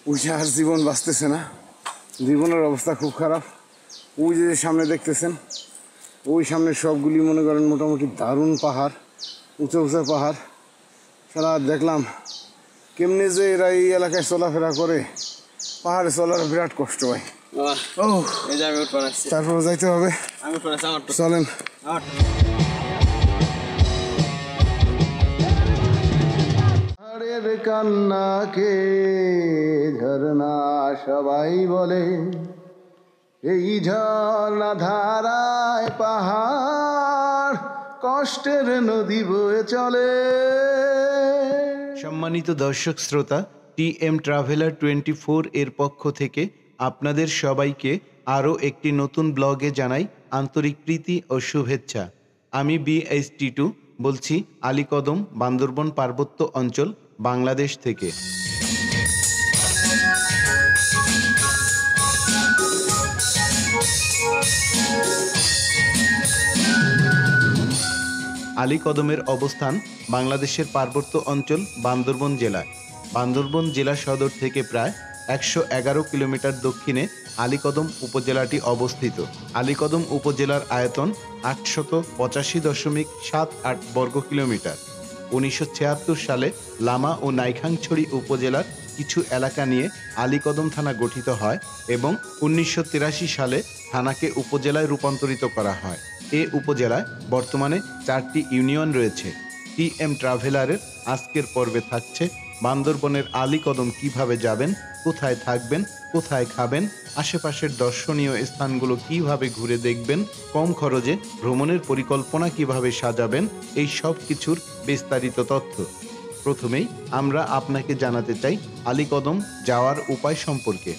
উঠে আর জীবন বাঁচতেছে না, জীবনের অবস্থা খুব খারাপ। ওই যে সামনে দেখতেছেন, ওই সামনে সবগুলি মনে করেন মোটামুটি দারুণ পাহাড়, উঁচা উঁচা পাহাড়। সারা দেখলাম কেমনে যে এরা এই এলাকায় চলাফেরা করে, পাহাড়ে চলার বিরাট কষ্ট হয়। ও তারপর যাইতে হবে, চলেন। পাহাড়ের কান্নাকে ঝর্ণা সবাই বলে, এই ঝর্ণা ধারায় পাহাড় কষ্টের নদী বয়ে চলে। সম্মানিত দর্শক শ্রোতা, টিএম ট্রাভেলার 24 এর পক্ষ থেকে আপনাদের সবাইকে আরও একটি নতুন ব্লগে জানাই আন্তরিক প্রীতি ও শুভেচ্ছা। আমি BH2 বলছি আলীকদম, বান্দরবন পার্বত্য অঞ্চল, বাংলাদেশ থেকে। আলীকদমের অবস্থান বাংলাদেশের পার্বত্য অঞ্চল বান্দরবন জেলায়। বান্দরবন জেলা সদর থেকে প্রায় 111 কিলোমিটার দক্ষিণে আলীকদম উপজেলাটি অবস্থিত। আলীকদম উপজেলার আয়তন 885.78 বর্গ কিলোমিটার। 1976 সালে লামা ও নাইখাংছড়ি উপজেলার কিছু এলাকা নিয়ে আলীকদম থানা গঠিত হয় এবং 1983 সালে থানাকে উপজেলায় রূপান্তরিত করা হয়। এ উপজেলায় বর্তমানে 4টি ইউনিয়ন রয়েছে। টিএম ট্রাভেলারের আজকের পর্বে থাকছে বান্দরবনের আলীকদম কিভাবে যাবেন, কোথায় থাকবেন, কোথায় খাবেন, আশেপাশের দর্শনীয় স্থানগুলো কিভাবে ঘুরে দেখবেন, কম খরচে ভ্রমণের পরিকল্পনা কিভাবে সাজাবেন, এই সব কিছুর বিস্তারিত তথ্য। প্রথমেই আমরা আপনাকে জানাতে চাই আলীকদম যাওয়ার উপায় সম্পর্কে।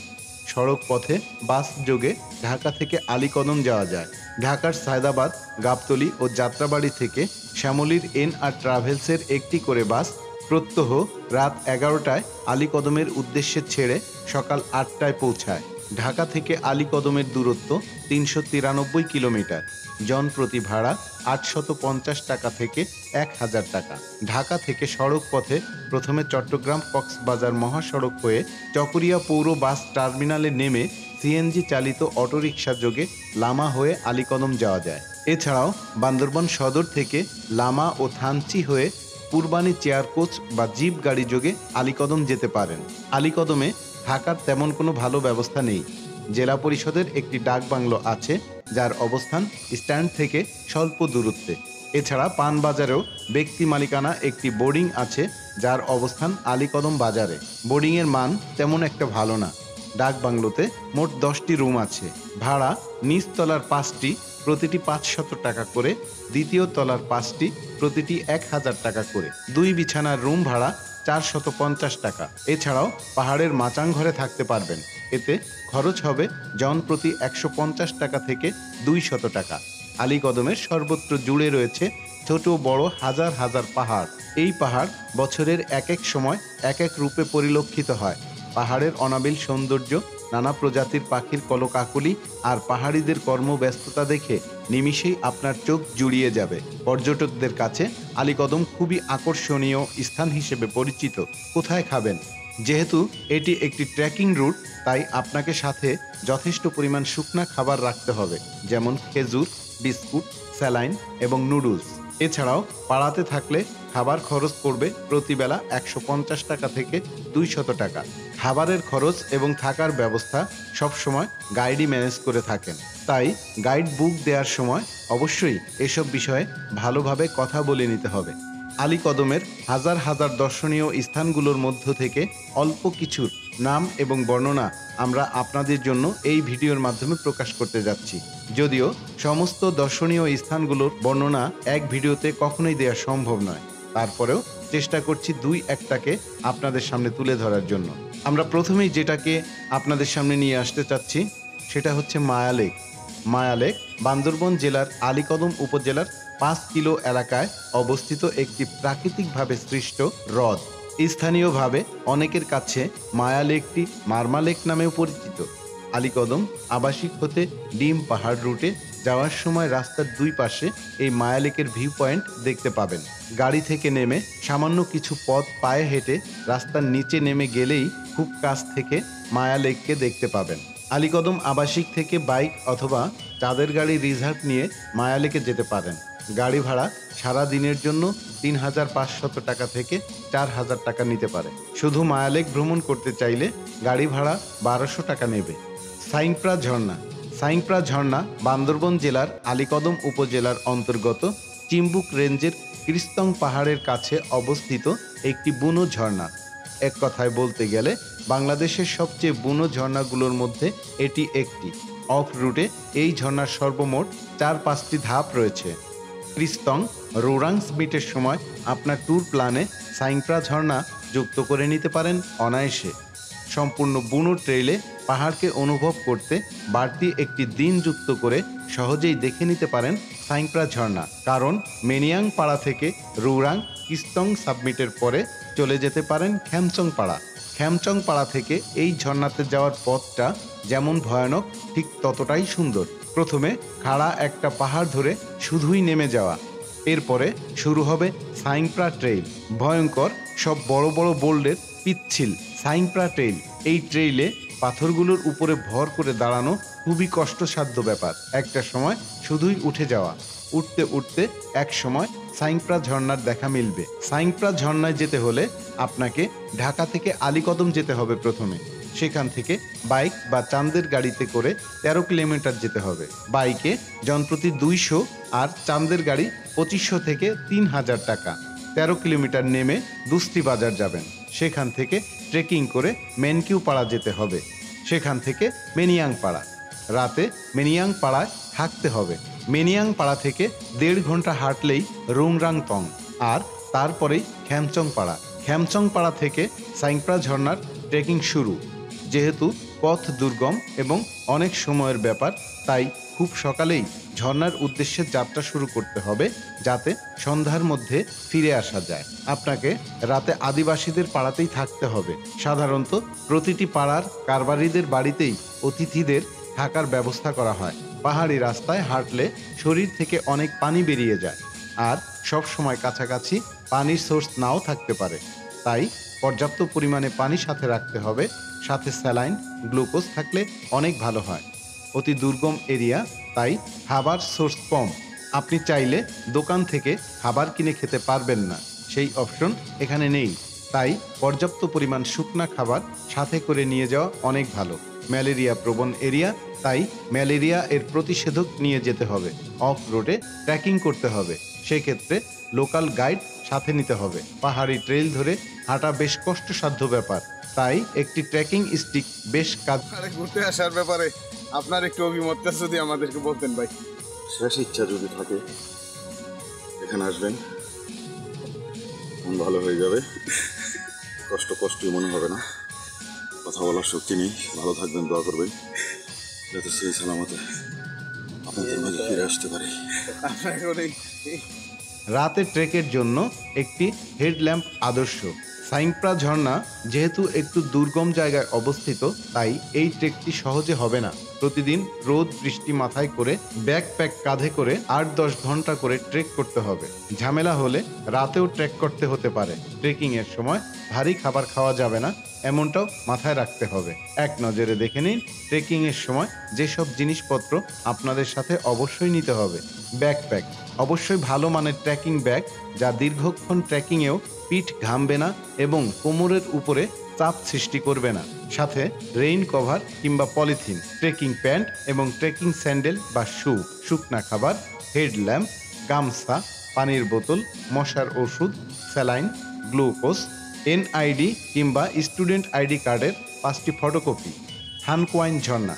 সড়ক পথে বাস যোগে ঢাকা থেকে আলীকদম যাওয়া যায়। ঢাকার সায়দাবাদ, গাবতলী ও যাত্রাবাড়ি থেকে শ্যামলীর NR ট্রাভেলসের একটি করে বাস প্রত্যহ রাত 11টায় আলীকদমের উদ্দেশ্যে ছেড়ে সকাল 8টায় পৌঁছায়। ঢাকা থেকে আলীকদমের দূরত্ব 393 কিলোমিটার। জনপ্রতি ভাড়া 850 টাকা থেকে 1000 টাকা। ঢাকা থেকে সড়ক পথে প্রথমে চট্টগ্রাম কক্সবাজার মহাসড়ক হয়ে চকরিয়া পৌর বাস টার্মিনালে নেমে সিএনজি চালিত অটোরিকশা যোগে লামা হয়ে আলীকদম যাওয়া যায়। এছাড়াও বান্দরবান সদর থেকে লামা ও থানচি হয়ে কুরবানি চেয়ার কোচ বা জিপ গাড়ি যোগে আলীকদম যেতে পারেন। আলীকদমে থাকার তেমন কোনো ভালো ব্যবস্থা নেই। জেলা পরিষদের একটি ডাক বাংলো আছে, যার অবস্থান স্ট্যান্ড থেকে স্বল্প দূরত্বে। এছাড়া পানবাজারেও ব্যক্তি মালিকানা একটি বোর্ডিং আছে, যার অবস্থান আলীকদম বাজারে। বোর্ডিংয়ের মান তেমন একটা ভালো না। ডাক বাংলোতে মোট 10টি রুম আছে। ভাড়া নিচতলার 5টি প্রতিটি 500 টাকা করে, দ্বিতীয় তলার 5টি প্রতিটি 1000 টাকা করে। 2 বিছানার রুম ভাড়া 450 টাকা। এছাড়াও পাহাড়ের মাচাং ঘরে থাকতে পারবেন। এতে খরচ হবে জন প্রতি 150 টাকা থেকে 200 টাকা। আলীকদমের সর্বত্র জুড়ে রয়েছে ছোট বড় হাজার হাজার পাহাড়। এই পাহাড় বছরের এক এক সময় এক এক রূপে পরিলক্ষিত হয়। পাহাড়ের অনাবিল সৌন্দর্য, নানা প্রজাতির পাখির কলকাকলি আর পাহাড়িদের কর্মব্যস্ততা দেখে নিমিষেই আপনার চোখ জুড়িয়ে যাবে। পর্যটকদের কাছে আলীকদম খুবই আকর্ষণীয় স্থান হিসেবে পরিচিত। কোথায় খাবেন? যেহেতু এটি একটি ট্রেকিং রুট, তাই আপনাকে সাথে যথেষ্ট পরিমাণ শুকনা খাবার রাখতে হবে, যেমন খেজুর, বিস্কুট, স্যালাইন এবং নুডলস। এছাড়াও পাড়াতে থাকলে খাবার খরচ পড়বে প্রতিবেলা 150 টাকা থেকে 200 টাকা। খাবারের খরচ এবং থাকার ব্যবস্থা সবসময় গাইডই ম্যানেজ করে থাকেন, তাই গাইড বুক দেওয়ার সময় অবশ্যই এসব বিষয়ে ভালোভাবে কথা বলে নিতে হবে। আলীকদমের হাজার হাজার দর্শনীয় স্থানগুলোর মধ্য থেকে অল্প কিছুর নাম এবং বর্ণনা আমরা আপনাদের জন্য এই ভিডিওর মাধ্যমে প্রকাশ করতে যাচ্ছি। যদিও সমস্ত দর্শনীয় স্থানগুলোর বর্ণনা এক ভিডিওতে কখনোই দেওয়া সম্ভব নয়, তারপরেও চেষ্টা করছি 2-1টাকে আপনাদের সামনে তুলে ধরার জন্য। আমরা প্রথমেই যেটাকে আপনাদের সামনে নিয়ে আসতে চাচ্ছি সেটা হচ্ছে মায়া লেক। মায়া লেক বান্দরবন জেলার আলীকদম উপজেলার 5 কিলো এলাকায় অবস্থিত একটি প্রাকৃতিকভাবে সৃষ্ট হ্রদ। স্থানীয়ভাবে অনেকের কাছে মায়া লেকটি মারমা লেক নামেও পরিচিত। আলীকদম আবাসিক হতে ডিম পাহাড় রুটে যাওয়ার সময় রাস্তার দুই পাশে এই মায়া লেকের ভিউ পয়েন্ট দেখতে পাবেন। গাড়ি থেকে নেমে সামান্য কিছু পথ পায়ে হেঁটে রাস্তার নিচে নেমে গেলেই খুব কাছ থেকে মায়া লেককে দেখতে পাবেন। আলীকদম আবাসিক থেকে বাইক অথবা চাঁদের গাড়ি রিজার্ভ নিয়ে মায়া লেকে যেতে পারেন। গাড়ি ভাড়া সারা দিনের জন্য ৩,৫০০ টাকা থেকে ৪,০০০ টাকা নিতে পারে। শুধু মায়া লেক ভ্রমণ করতে চাইলে গাড়ি ভাড়া ১২০০ টাকা নেবে। সাইংপ্রা ঝর্ণা। সাইংপ্রা ঝর্ণা বান্দরবন জেলার আলীকদম উপজেলার অন্তর্গত চিম্বুক রেঞ্জের ক্রিস্তং পাহাড়ের কাছে অবস্থিত একটি বুনো ঝর্ণা। এক কথায় বলতে গেলে বাংলাদেশের সবচেয়ে বুনো ঝর্ণাগুলোর মধ্যে এটি একটি। অফ রুটে এই ঝর্ণার সর্বমোট ৪-৫টি ধাপ রয়েছে। ক্রিস্তং রোরাংস মিটের সময় আপনার ট্যুর প্ল্যানে সাইংপ্রা ঝর্ণা যুক্ত করে নিতে পারেন অনায়াসে। সম্পূর্ণ বুনো ট্রেইলে পাহাড়কে অনুভব করতে বাড়তি একটি দিন যুক্ত করে সহজেই দেখে নিতে পারেন সাইংপ্রা ঝর্ণা। কারণ মেনিয়াং পাড়া থেকে রুরাং কিস্তং সাবমিটের পরে চলে যেতে পারেন খ্যামচং পাড়া। খ্যামচং পাড়া থেকে এই ঝর্ণাতে যাওয়ার পথটা যেমন ভয়ানক ঠিক ততটাই সুন্দর। প্রথমে খাড়া একটা পাহাড় ধরে শুধুই নেমে যাওয়া, এরপরে শুরু হবে সাইংপ্রা ট্রেইল। ভয়ঙ্কর সব বড় বড় বোল্ডের পিচ্ছিল সাইংপ্রা ট্রেইল। এই ট্রেইলে পাথরগুলোর উপরে ভর করে দাঁড়ানো খুবই কষ্টসাধ্য ব্যাপার। একটা সময় শুধুই উঠে যাওয়া, উঠতে উঠতে এক সময় সাইংপ্রা ঝর্ণার দেখা মিলবে। সাইংপ্রা ঝর্ণায় যেতে হলে আপনাকে ঢাকা থেকে আলীকদম যেতে হবে প্রথমে। সেখান থেকে বাইক বা চাঁদের গাড়িতে করে ১৩ কিলোমিটার যেতে হবে। বাইকে জনপ্রতি ২০০ আর চাঁদের গাড়ি ২৫০০ থেকে ৩,০০০ টাকা। ১৩ কিলোমিটার নেমে দুস্তি বাজার যাবেন। সেখান থেকে ট্রেকিং করে মেনকিউ পাড়া যেতে হবে। সেখান থেকে মেনিয়াং পাড়া। রাতে মেনিয়াং পাড়ায় থাকতে হবে। মেনিয়াং পাড়া থেকে ১.৫ ঘন্টা হাঁটলেই রুংরাং তং, আর তারপরেই খ্যামচং পাড়া। খ্যামচং পাড়া থেকে সাইংপ্রা ঝর্ণার ট্রেকিং শুরু। যেহেতু পথ দুর্গম এবং অনেক সময়ের ব্যাপার, তাই খুব সকালেই ঝর্ণার উদ্দেশ্যে যাত্রা শুরু করতে হবে যাতে সন্ধ্যার মধ্যে ফিরে আসা যায়। আপনাকে রাতে আদিবাসীদের পাড়াতেই থাকতে হবে। সাধারণত প্রতিটি পাড়ার কারবারিদের বাড়িতেই অতিথিদের থাকার ব্যবস্থা করা হয়। পাহাড়ি রাস্তায় হাঁটলে শরীর থেকে অনেক পানি বেরিয়ে যায়, আর সব সময় কাছাকাছি পানির সোর্স নাও থাকতে পারে। তাই পর্যাপ্ত পরিমাণে পানি সাথে রাখতে হবে। সাথে স্যালাইন, গ্লুকোজ থাকলে অনেক ভালো হয়। অতি দুর্গম এরিয়া, তাই খাবার সোর্স কম। আপনি চাইলে দোকান থেকে খাবার কিনে খেতে পারবেন না, সেই অপশন এখানে নেই। তাই পর্যাপ্ত পরিমাণ শুকনা খাবার সাথে করে নিয়ে যাওয়া অনেক ভালো। ম্যালেরিয়া প্রবণ এরিয়া, তাই ম্যালেরিয়া এর প্রতিষেধক নিয়ে যেতে হবে। অফ রোডে ট্রেকিং করতে হবে, সেক্ষেত্রে লোকাল গাইড সাথে নিতে হবে। পাহাড়ি ট্রেইল ধরে হাঁটা বেশ কষ্টসাধ্য ব্যাপার, তাই একটি ট্রেকিং স্টিক বেশ কাজ। ঘুরতে আসার ব্যাপারে আপনার একটু অভিমতটা যদি আমাদেরকে বলতেন ভাই। শেষ ইচ্ছা যদি থাকে এখানে আসবেন, মন ভালো হয়ে যাবে, কষ্টই মনে হবে না, কথা বলার শক্তি নেই। ভালো থাকবেন, দোয়া করবেন যাতে সেই সালামতে আপনাদের মাঝে ফিরে আসতে পারে। রাতে ট্রেকের জন্য একটি হেডল্যাম্প আদর্শ। সাইংপ্রা ঝর্ণা যেহেতু একটু দুর্গম জায়গায় অবস্থিত, তাই এই ট্রেকটি সহজে হবে না। প্রতিদিন রোদ বৃষ্টি মাথায় করে ব্যাকপ্যাক কাঁধে করে ৮-১০ ঘন্টা করে ট্রেক করতে হবে। ঝামেলা হলে রাতেও ট্রেক করতে হতে পারে। ট্রেকিংয়ের সময় ভারী খাবার খাওয়া যাবে না, এমনটাও মাথায় রাখতে হবে। এক নজরে দেখে নিন ট্রেকিংয়ের সময় যেসব জিনিসপত্র আপনাদের সাথে অবশ্যই নিতে হবে। ব্যাকপ্যাক অবশ্যই ভালো মানের ট্রেকিং ব্যাগ, যা দীর্ঘক্ষণ ট্রেকিংয়েও পিঠ ঘামবে না এবং কোমরের উপরে চাপ সৃষ্টি করবে না। সাথে রেইন কভার কিংবা পলিথিন, ট্রেকিং প্যান্ট এবং ট্রেকিং স্যান্ডেল বা শু, শুকনা খাবার, হেডল্যাম্প, গামছা, পানির বোতল, মশার ওষুধ, স্যালাইন, গ্লুকোজ, এনআইডি কিংবা স্টুডেন্ট আইডি কার্ডের 5টি ফটোকপি। থানকোয়াইন ঝর্ণা।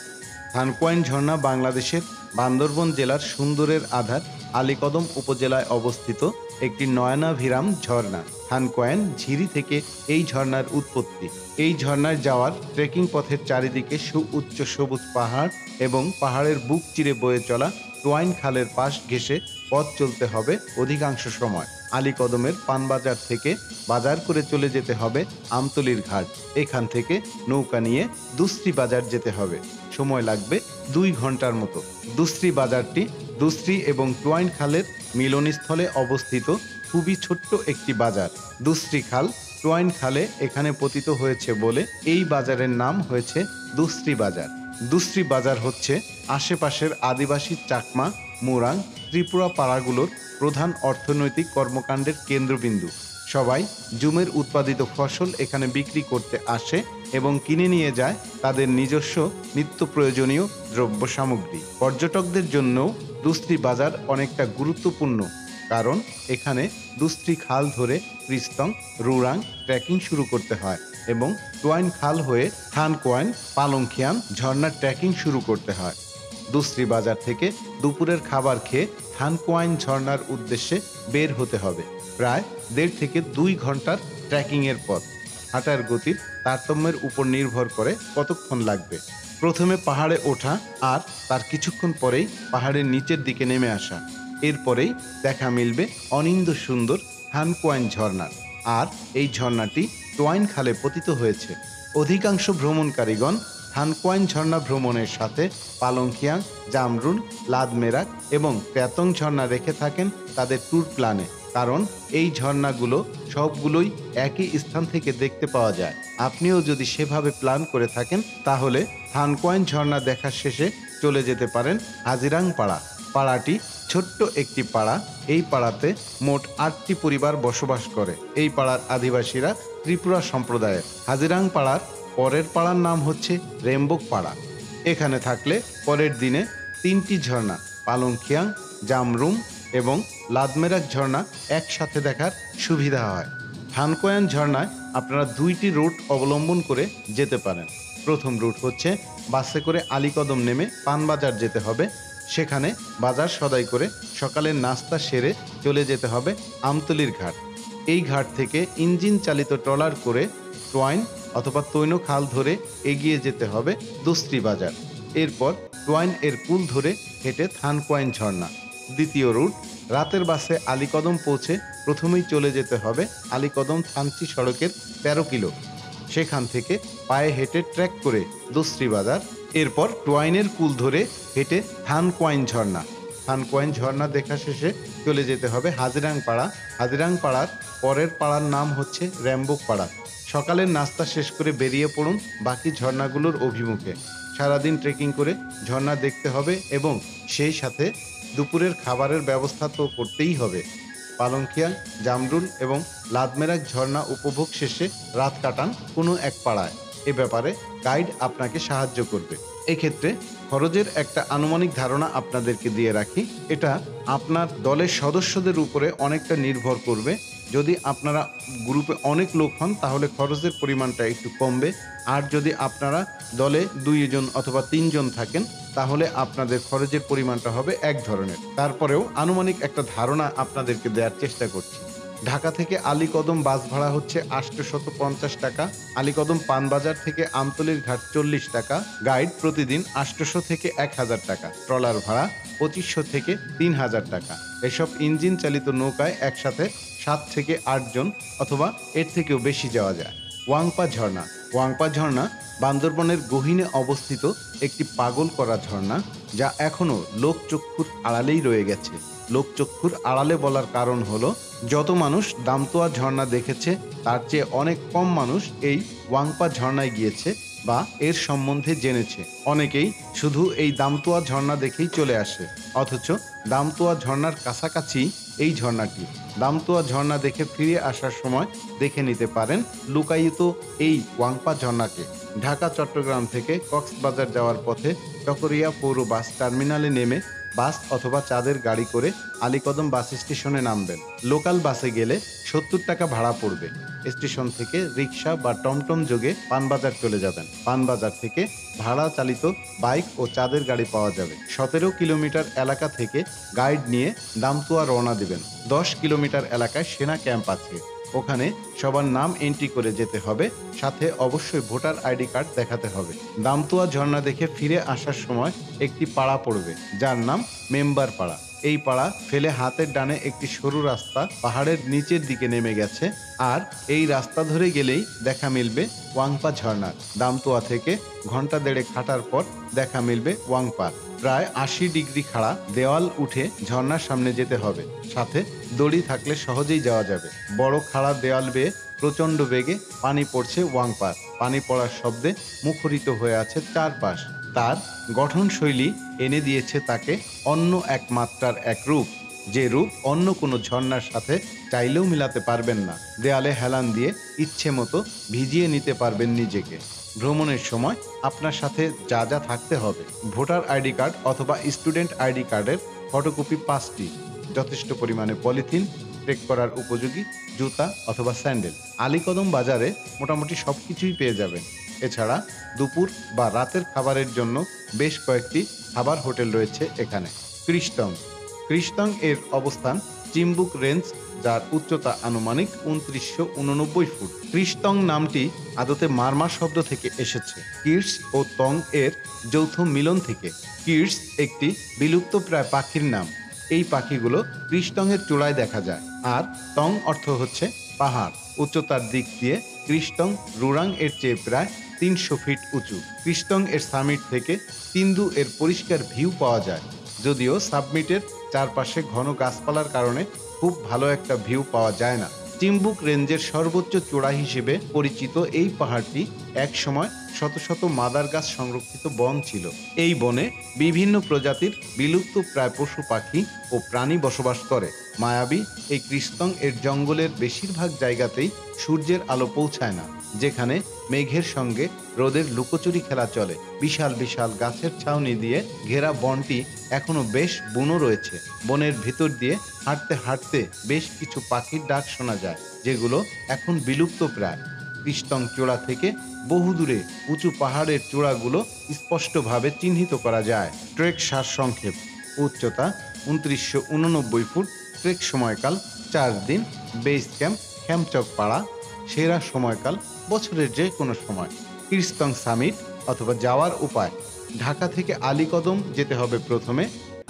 থানকোয়াইন ঝর্ণা বাংলাদেশের বান্দরবন জেলার সুন্দরের আধার আলীকদম উপজেলায় অবস্থিত একটি নয়নাভিরাম ঝর্ণা। থানকোয়াইন ঝিরি থেকে এই ঝর্ণার উৎপত্তি। এই ঝর্ণায় যাওয়ার ট্রেকিং পথের চারিদিকে সুউচ্চ সবুজ পাহাড় এবং পাহাড়ের বুক চিরে বয়ে চলা টোয়াইন খালের পাশ ঘেঁষে পথ চলতে হবে অধিকাংশ সময়। আলীকদমের পানবাজার থেকে বাজার করে চলে যেতে হবে আমতলীর ঘাট। এখান থেকে নৌকা নিয়ে দুস্রি বাজার যেতে হবে। সময় লাগবে 2 ঘন্টার মতো। দুস্রি বাজারটি দুস্রি এবং টোয়াইন খালের মিলনস্থলে অবস্থিত খুবই ছোট্ট একটি বাজার। দুস্রি খাল টোয়াইন খালে এখানে পতিত হয়েছে বলে এই বাজারের নাম হয়েছে দুস্রি বাজার। দুস্রি বাজার হচ্ছে আশেপাশের আদিবাসী চাকমা, মুরাং, ত্রিপুরা পাড়াগুলোর প্রধান অর্থনৈতিক কর্মকাণ্ডের কেন্দ্রবিন্দু। সবাই জুমের উৎপাদিত ফসল এখানে বিক্রি করতে আসে এবং কিনে নিয়ে যায় তাদের নিজস্ব নিত্য প্রয়োজনীয় দ্রব্য সামগ্রী। পর্যটকদের জন্যও দুস্রি বাজার অনেকটা গুরুত্বপূর্ণ, কারণ এখানে দুস্রি খাল ধরে ক্রিস্তং, রুরাং ট্রেকিং শুরু করতে হয় এবং টোয়াইন খাল হয়ে থানকোয়াইন, পালংখিয়াং ঝর্ণার ট্রেকিং শুরু করতে হয়। দুস্রি বাজার থেকে দুপুরের খাবার খেয়ে থানকোয়াইন ঝর্ণার উদ্দেশ্যে বের হতে হবে। প্রায় 1.5 থেকে 2 ঘন্টার ট্রেকিংয়ের পথ। হাঁটার গতির তারতম্যের উপর নির্ভর করে কতক্ষণ লাগবে। প্রথমে পাহাড়ে ওঠা আর তার কিছুক্ষণ পরেই পাহাড়ের নিচের দিকে নেমে আসা। এরপরেই দেখা মিলবে অনিন্দ সুন্দর থানকোয়াইন ঝর্ণার। আর এই ঝর্ণাটি টোয়াইন খালে পতিত হয়েছে। অধিকাংশ ভ্রমণকারীগণ থানকোয়াইন ঝর্ণা ভ্রমণের সাথে পালংখিয়াং, জামরুন, লাদমেরাক এবং ক্র্যাতং ঝর্ণা রেখে থাকেন তাদের ট্যুর প্ল্যানে, কারণ এই ঝর্ণাগুলো সবগুলোই একই স্থান থেকে দেখতে পাওয়া যায়। আপনিও যদি সেভাবে প্ল্যান করে থাকেন তাহলে থানকোয়াইন ঝর্ণা দেখার শেষে চলে যেতে পারেন হাজিরাং পাড়া। পাড়াটি ছোট্ট একটি পাড়া। এই পাড়াতে মোট 8টি পরিবার বসবাস করে। এই পাড়ার আদিবাসীরা ত্রিপুরা সম্প্রদায়ের। হাজিরাং পাড়ার পরের পাড়ার নাম হচ্ছে রেম্বক পাড়া। এখানে থাকলে পরের দিনে 3টি ঝর্ণা পালংখিয়াং, জামরুম এবং লাদমেরাক ঝর্ণা একসাথে দেখার সুবিধা হয়। থানকোয়াইন ঝর্ণায় আপনারা 2টি রুট অবলম্বন করে যেতে পারেন। প্রথম রুট হচ্ছে বাসে করে আলীকদম নেমে পানবাজার যেতে হবে। সেখানে বাজার সদাই করে সকালের নাস্তা সেরে চলে যেতে হবে আমতলীর ঘাট। এই ঘাট থেকে ইঞ্জিন চালিত ট্রলার করে টোয়াইন অথবা তৈন খাল ধরে এগিয়ে যেতে হবে দুস্রি বাজার। এরপর টোয়াইন এর কুল ধরে হেঁটে থানকোয়াইন ঝর্ণা। দ্বিতীয় রুট রাতের বাসে আলীকদম পৌঁছে প্রথমেই চলে যেতে হবে আলীকদম থানচি সড়কের 13 কিলো। সেখান থেকে পায়ে হেঁটে ট্রেক করে দুস্রি বাজার। এরপর টোয়াইনের কুল ধরে হেঁটে থানকোয়াইন ঝর্ণা। থানকোয়াইন ঝর্ণা দেখা শেষে চলে যেতে হবে হাজিরাং পাড়া। হাজিরাং পাড়ার পরের পাড়ার নাম হচ্ছে রেম্বক পাড়া। সকালের নাস্তা শেষ করে বেরিয়ে পড়ুন বাকি ঝর্ণাগুলোর অভিমুখে। সারাদিন ট্রেকিং করে ঝর্ণা দেখতে হবে এবং সেই সাথে দুপুরের খাবারের ব্যবস্থা তো করতেই হবে। পালংখিয়াং, জামরুল এবং লাদমেরাক ঝর্ণা উপভোগ শেষে রাত কাটান কোনো এক পাড়ায়। এ ব্যাপারে গাইড আপনাকে সাহায্য করবে। এক্ষেত্রে খরচের একটা আনুমানিক ধারণা আপনাদেরকে দিয়ে রাখি। এটা আপনার দলের সদস্যদের উপরে অনেকটা নির্ভর করবে। যদি আপনারা গ্রুপে অনেক লোক হন তাহলে খরচের পরিমাণটা একটু কমবে। আর যদি আপনারা দলে 2 জন অথবা 3 জন থাকেন তাহলে আপনাদের খরচের পরিমাণটা হবে এক ধরনের। তারপরেও আনুমানিক একটা ধারণা আপনাদেরকে দেওয়ার চেষ্টা করছি। ঢাকা থেকে আলীকদম বাস ভাড়া হচ্ছে 850 টাকা। আলীকদম পানবাজার থেকে আমতলীর ঘাট 40 টাকা। গাইড প্রতিদিন 800 থেকে 1000 টাকা। ট্রলার ভাড়া 2500 থেকে 3000 টাকা। এসব ইঞ্জিন চালিত নৌকায় একসাথে 7 থেকে 8 জন অথবা এর থেকেও বেশি যাওয়া যায়। ওয়াংপা ঝর্ণা। ওয়াংপা ঝর্ণা বান্দরবনের গহীনে অবস্থিত একটি পাগল করা ঝর্ণা, যা এখনও লোকচক্ষুর আড়ালেই রয়ে গেছে। লোকচক্ষুর আড়ালে বলার কারণ হলো যত মানুষ দামতোয়া ঝর্ণা দেখেছে তার চেয়ে অনেক কম মানুষ এই ওয়াংপা ঝর্ণায় গিয়েছে বা এর সম্বন্ধে জেনেছে। অনেকেই শুধু এই দামতোয়া ঝর্ণা দেখেই চলে আসে, অথচ দামতোয়া ঝর্ণার কাছাকাছি এই ঝর্ণাটি। দামতোয়া ঝর্ণা দেখে ফিরে আসার সময় দেখে নিতে পারেন লুকায়িত এই ওয়াংপা ঝর্ণাকে। ঢাকা চট্টগ্রাম থেকে কক্সবাজার যাওয়ার পথে চকরিয়া পৌর বাস টার্মিনালে নেমে বাস অথবা চাঁদের গাড়ি করে আলীকদম বাস স্টেশনে নামবেন। লোকাল বাসে গেলে 70 টাকা ভাড়া পড়বে। স্টেশন থেকে রিক্সা বা টমটম যোগে পানবাজার চলে যাবেন। পানবাজার থেকে ভাড়া চালিত বাইক ও চাঁদের গাড়ি পাওয়া যাবে। 17 কিলোমিটার এলাকা থেকে গাইড নিয়ে দামতোয়া রওনা দিবেন। 10 কিলোমিটার এলাকায় সেনা ক্যাম্প আছে। ওখানে সবার নাম এন্ট্রি করে যেতে হবে, সাথে অবশ্যই ভোটার আইডি কার্ড দেখাতে হবে। দামতুয়া ঝর্ণা দেখে ফিরে আসার সময় একটি পাড়া পড়বে, যার নাম মেম্বার পাড়া। এই পাড়া ফেলে হাতের ডানে একটি সরু রাস্তা পাহাড়ের নিচের দিকে নেমে গেছে, আর এই রাস্তা ধরে গেলেই দেখা মিলবে ওয়াংপা ঝর্ণার। দামতুয়া থেকে ঘন্টা দেড়েক হাঁটার পর দেখা মিলবে ওয়াংপা। প্রায় ৮০ ডিগ্রি খাড়া দেওয়াল উঠে ঝর্ণার সামনে যেতে হবে, সাথে দড়ি থাকলে সহজেই যাওয়া যাবে। বড় খাড়া দেওয়াল বেয়ে প্রচণ্ড বেগে পানি পড়ছে ওয়াংপার। পানি পড়ার শব্দে মুখরিত হয়ে আছে চারপাশ। তার গঠনশৈলী এনে দিয়েছে তাকে অন্য এক মাত্রার এক রূপ, যে রূপ অন্য কোনো ঝর্ণার সাথে চাইলেও মিলাতে পারবেন না। দেয়ালে হেলান দিয়ে ইচ্ছে মতো ভিজিয়ে নিতে পারবেন নিজেকে। ভ্রমণের সময় আপনার সাথে যা যা থাকতে হবে: ভোটার আইডি কার্ড অথবা স্টুডেন্ট আইডি কার্ডের ফটোকপি 5টি, যথেষ্ট পরিমাণে পলিথিন, ট্রেক করার উপযোগী জুতা অথবা স্যান্ডেল। আলীকদম বাজারে মোটামুটি সব কিছুই পেয়ে যাবেন। এছাড়া দুপুর বা রাতের খাবারের জন্য বেশ কয়েকটি খাবার হোটেল রয়েছে এখানে। ক্রিস্টং এর অবস্থান চিম্বুক রেঞ্জ, যার উচ্চতা আনুমানিক ২৯৮৯ ফুট। ক্রিস্টং নামটি আদতে মারমা শব্দ থেকে এসেছে, কির্স ও তং এর যৌথ মিলন থেকে। কির্স একটি বিলুপ্তপ্রায় পাখির নাম। এই পাখিগুলো ক্রিস্টং এর চূড়ায় দেখা যায়, আর তং অর্থ হচ্ছে পাহাড়। উচ্চতার দিক দিয়ে ক্রিস্টং রুরাং এর চেয়ে প্রায় ৩০০ ফিট উঁচু। ক্রিস্টং এর সামিট থেকে তিন্দু এর পরিষ্কার ভিউ পাওয়া যায়, যদিও সাবমিটের চারপাশে ঘন গাছপালার কারণে খুব ভালো একটা ভিউ পাওয়া যায় না। চিম্বুক রেঞ্জের সর্বোচ্চ চূড়া হিসেবে পরিচিত এই পাহাড়টি একসময় শত শত মাদার গাছ সংরক্ষিত বন ছিল। এই বনে বিভিন্ন প্রজাতির বিলুপ্ত প্রায় পশু পাখি ও প্রাণী বসবাস করে। মায়াবী এই ক্রিস্টং এর জঙ্গলের বেশিরভাগ জায়গাতেই সূর্যের আলো পৌঁছায় না, যেখানে মেঘের সঙ্গে রোদের লুকোচুরি খেলা চলে। বিশাল বিশাল গাছের ছাউনি দিয়ে ঘেরা বনটি এখনো বেশ বুনো রয়েছে। বনের ভিতর দিয়ে হাঁটতে হাঁটতে বেশ কিছু পাখির ডাক শোনা যায়, যেগুলো এখন বিলুপ্ত প্রায়। ক্রিস্টং চূড়া থেকে বহুদূরে উঁচু পাহাড়ের চূড়াগুলো স্পষ্টভাবে চিহ্নিত করা যায়। ট্রেক সারসংক্ষেপ: উচ্চতা ২৯৮৯ ফুট, ট্রেক সময়কাল ৪ দিন, বেস ক্যাম্প খ্যামচক পাড়া, সেরা সময়কাল বছরের যে কোনো সময়। ক্রিস্টং সামিট অথবা যাওয়ার উপায়: ঢাকা থেকে আলীকদম যেতে হবে প্রথমে।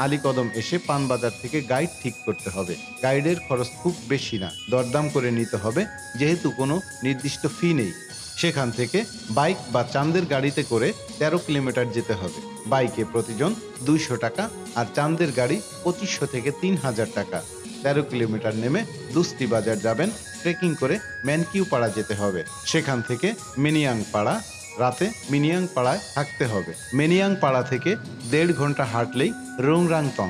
আলীকদম এসে পানবাজার থেকে গাইড ঠিক করতে হবে। গাইডের খরচ খুব বেশি না, দরদাম করে নিতে হবে, যেহেতু কোনো নির্দিষ্ট ফি নেই। সেখান থেকে বাইক বা চাঁদের গাড়িতে করে ১৩ কিলোমিটার যেতে হবে। বাইকে প্রতিজন ২০০ টাকা, আর চাঁদের গাড়ি ২৫০০ থেকে ৩০০০ টাকা। ১৩ কিলোমিটার নেমে দুস্তি বাজার যাবেন। ট্রেকিং করে ম্যানকিউ পাড়া যেতে হবে। সেখান থেকে মিনিয়াং পাড়া, রাতে মিনিয়াং পাড়ায় থাকতে হবে। মিনিয়াং পাড়া থেকে ১.৫ ঘন্টা হাঁটলেই রোংরাংতং,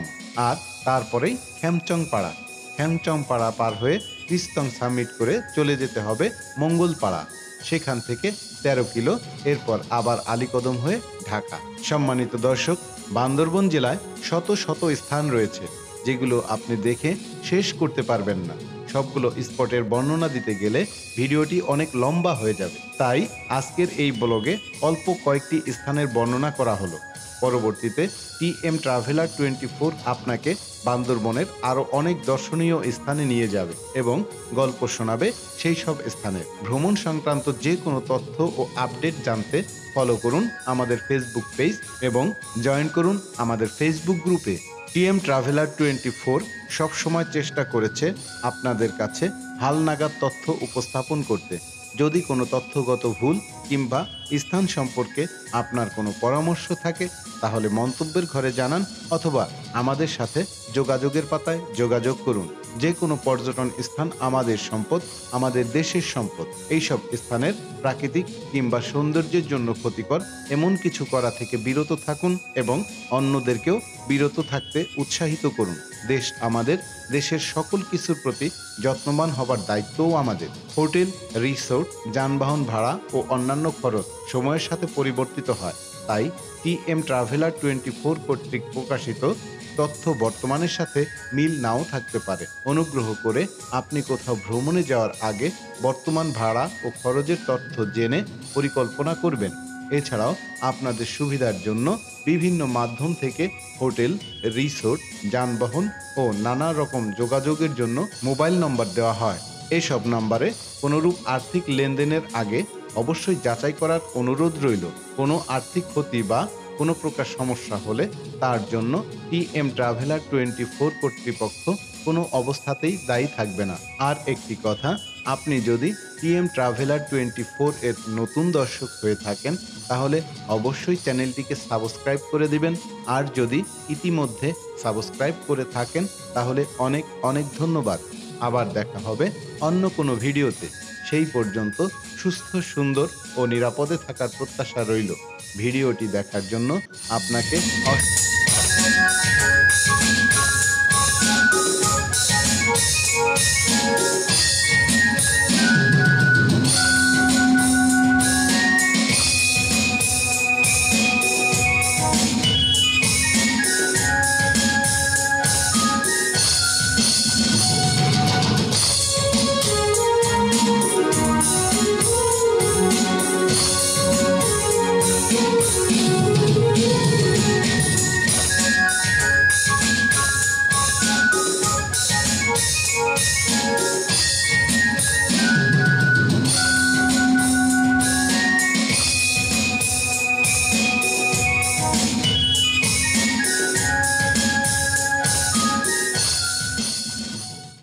আর তারপরেই খ্যামচং পাড়া। খ্যামচং পাড়া পার হয়ে ক্রিস্টং সাবমিট করে চলে যেতে হবে মঙ্গলপাড়া। সেখান থেকে ১৩ কিলো, এরপর আবার আলীকদম হয়ে ঢাকা। সম্মানিত দর্শক, বান্দরবন জেলায় শত শত স্থান রয়েছে, যেগুলো আপনি দেখে শেষ করতে পারবেন না। সবগুলো স্পটের বর্ণনা দিতে গেলে ভিডিওটি অনেক লম্বা হয়ে যাবে, তাই আজকের এই ব্লগে অল্প কয়েকটি স্থানের বর্ণনা করা হলো। পরবর্তীতে TM ট্রাভেলার 24 আপনাকে বান্দরবনের আরও অনেক দর্শনীয় স্থানে নিয়ে যাবে এবং গল্প শোনাবে সেই সব স্থানের। ভ্রমণ সংক্রান্ত যে কোনো তথ্য ও আপডেট জানতে ফলো করুন আমাদের ফেসবুক পেজ এবং জয়েন করুন আমাদের ফেসবুক গ্রুপে। TM ট্রাভেলার 24 সবসময় চেষ্টা করেছে আপনাদের কাছে হালনাগাদ তথ্য উপস্থাপন করতে। যদি কোনো তথ্যগত ভুল কিংবা স্থান সম্পর্কে আপনার কোনো পরামর্শ থাকে, তাহলে মন্তব্যের ঘরে জানান অথবা আমাদের সাথে যোগাযোগের পাতায় যোগাযোগ করুন। যে কোনো পর্যটন স্থান আমাদের সম্পদ, আমাদের দেশের সম্পদ। এইসব স্থানের প্রাকৃতিক কিংবা সৌন্দর্যের জন্য ক্ষতিকর এমন কিছু করা থেকে বিরত থাকুন এবং অন্যদেরকেও বিরত থাকতে উৎসাহিত করুন। দেশ আমাদের, দেশের সকল কিছুর প্রতি যত্নবান হবার দায়িত্বও আমাদের। হোটেল, রিসোর্ট, যানবাহন ভাড়া ও অন্যান্য খরচ সময়ের সাথে পরিবর্তিত হয়, তাই TM ট্রাভেলার 24 কর্তৃক প্রকাশিত তথ্য বর্তমানের সাথে মিল নাও থাকতে পারে। অনুগ্রহ করে আপনি কোথাও ভ্রমণে যাওয়ার আগে বর্তমান ভাড়া ও খরচের তথ্য জেনে পরিকল্পনা করবেন। এছাড়াও আপনাদের সুবিধার জন্য বিভিন্ন মাধ্যম থেকে হোটেল, রিসোর্ট, যানবাহন ও নানা রকম যোগাযোগের জন্য মোবাইল নম্বর দেওয়া হয়। এসব নাম্বারে কোনোরূপ আর্থিক লেনদেনের আগে অবশ্যই যাচাই করার অনুরোধ রইল। কোনো আর্থিক ক্ষতি বা কোনো প্রকার সমস্যা হলে তার জন্য টিএম ট্রাভেলার 24 কর্তৃপক্ষ কোনো অবস্থাতেই দায়ী থাকবে না। আর একটি কথা, আপনি যদি টিএম ট্রাভেলার 24 এর নতুন দর্শক হয়ে থাকেন তাহলে অবশ্যই চ্যানেলটিকে সাবস্ক্রাইব করে দিবেন। আর যদি ইতিমধ্যে সাবস্ক্রাইব করে থাকেন তাহলে অনেক অনেক ধন্যবাদ। আবার দেখা হবে অন্য কোনো ভিডিওতে। সেই পর্যন্ত সুস্থ, সুন্দর ও নিরাপদে থাকার প্রত্যাশা রইল। ভিডিওটি দেখার জন্য আপনাকে